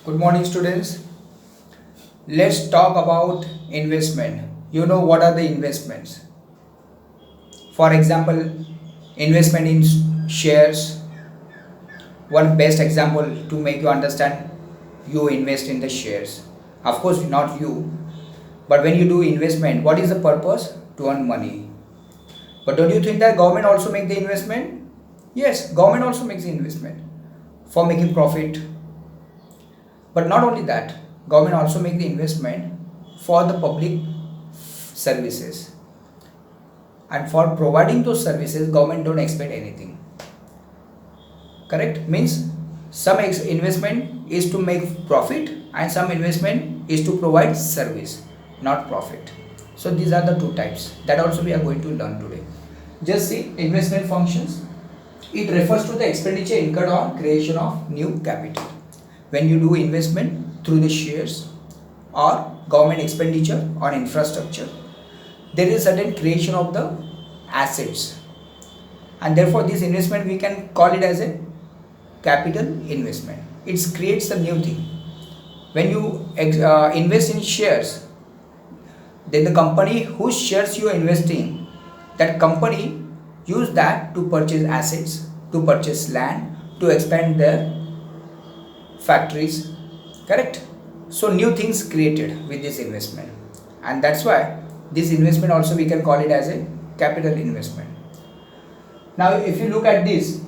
Good morning, students. Let's talk about investment. You know what are the investments? For example, investment in shares. One best example to make you understand, you invest in the shares. Of course, not you, but when you do investment, what is the purpose? To earn money. But don't you think that government also make the investment? Yes, government also makes the investment for making profit. But not only that, government also make the investment for the public services, and for providing those services government don't expect anything. Correct? Means some investment is to make profit and some investment is to provide service, not profit. So these are the two types that also we are going to learn today. Just see investment functions. It refers to the expenditure incurred on creation of new capital. When you do investment through the shares or government expenditure on infrastructure, there is certain creation of the assets, and therefore this investment we can call it as a capital investment. It creates a new thing. When you invest in shares, then the company whose shares you are investing, that company use that to purchase assets, to purchase land, to expand their factories. Correct? So new things created with this investment, and that's why this investment also we can call it as a capital investment. Now if you look at this,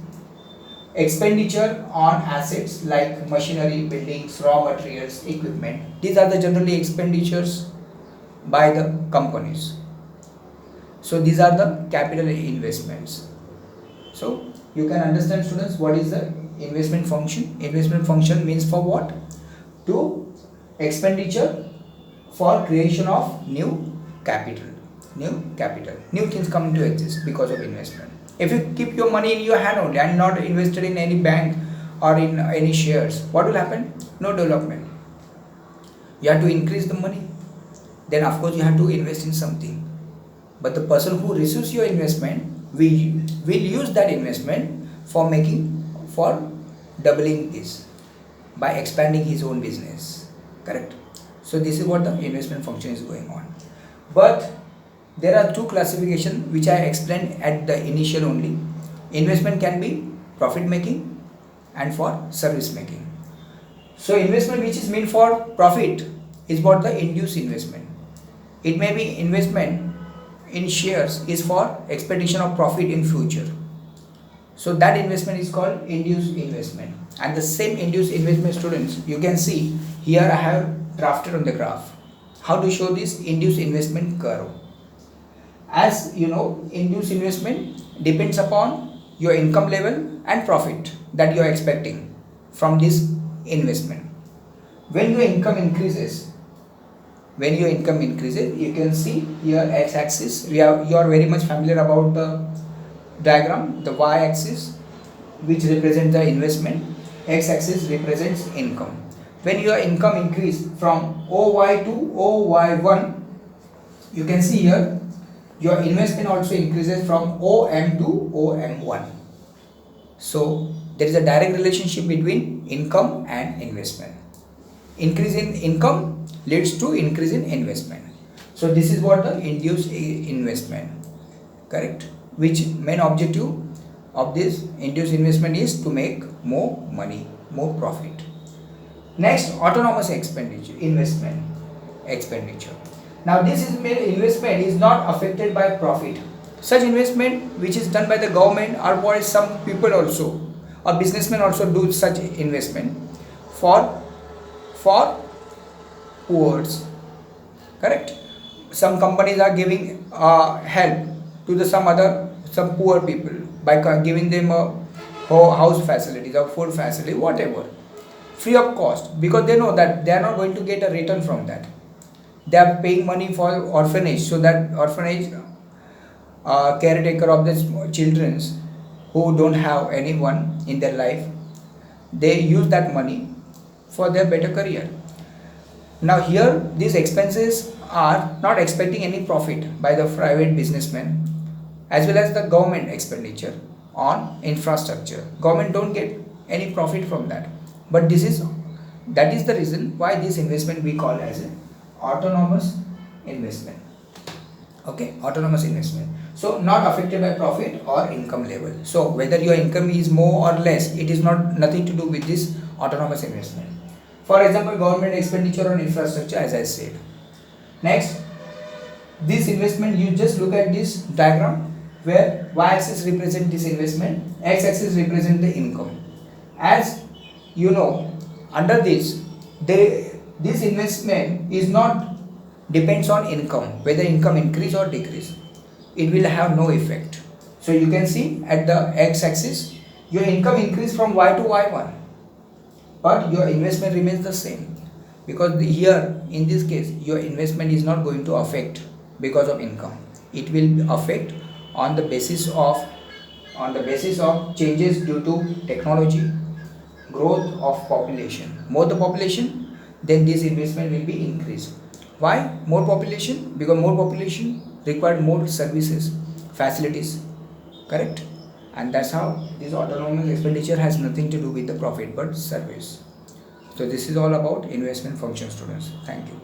expenditure on assets like machinery, buildings, raw materials, equipment, these are the generally expenditures by the companies. So these are the capital investments. So you can understand, students, what is the investment function. Investment function means for what? To expenditure for creation of new capital. New things come into exist because of investment. If you keep your money in your hand only and not invested in any bank or in any shares, what will happen? No development. You have to increase the money, then of course you have to invest in something. But the person who receives your investment will use that investment for doubling this by expanding his own business. Correct? So this is what the investment function is going on. But there are two classifications which I explained at the initial only. Investment can be profit making and for service making. So investment which is meant for profit is what the induced investment. It may be investment in shares is for expectation of profit in future. So that investment is called induced investment. And the same induced investment, students, you can see here I have drafted on the graph how to show this induced investment curve. As you know, induced investment depends upon your income level and profit that you are expecting from this investment. When your income increases, you can see here x-axis. You are very much familiar about the diagram. The y-axis, which represents the investment, x-axis represents income. When your income increase from OY to OY1, you can see here your investment also increases from OM to OM1. So there is a direct relationship between income and investment. Increase in income leads to increase in investment. So this is what the induced investment. Correct? Which main objective of this induced investment is to make more money, more profit. Next, autonomous expenditure. Now this investment is not affected by profit. Such investment which is done by the government or by some people also, or businessmen also do such investment for poors. Correct? Some companies are giving help to some poor people by giving them a house facilities or food facility, whatever, free of cost, because they know that they are not going to get a return from that. They are paying money for orphanage, so that orphanage caretaker of the children who don't have anyone in their life, they use that money for their better career. Now here these expenses are not expecting any profit by the private businessmen, as well as the government expenditure on infrastructure. Government don't get any profit from that, but this is that is the reason why this investment we call as an autonomous investment. Okay, autonomous investment. So not affected by profit or income level. So whether your income is more or less, it is not nothing to do with this autonomous investment. For example, government expenditure on infrastructure, as I said. Next, this investment, you just look at this diagram where y-axis represent this investment, x-axis represent the income. As you know, under this, this investment is not depends on income, whether income increase or decrease. It will have no effect. So you can see at the x-axis, your income increase from y to y1, but your investment remains the same, because here in this case your investment is not going to affect because of income. It will affect on the basis of changes due to technology, growth of population. More the population, then this investment will be increased. Why more population? Because more population require more services, facilities, correct? And that's how this autonomous expenditure has nothing to do with the profit but service. So this is all about investment function, students. Thank you.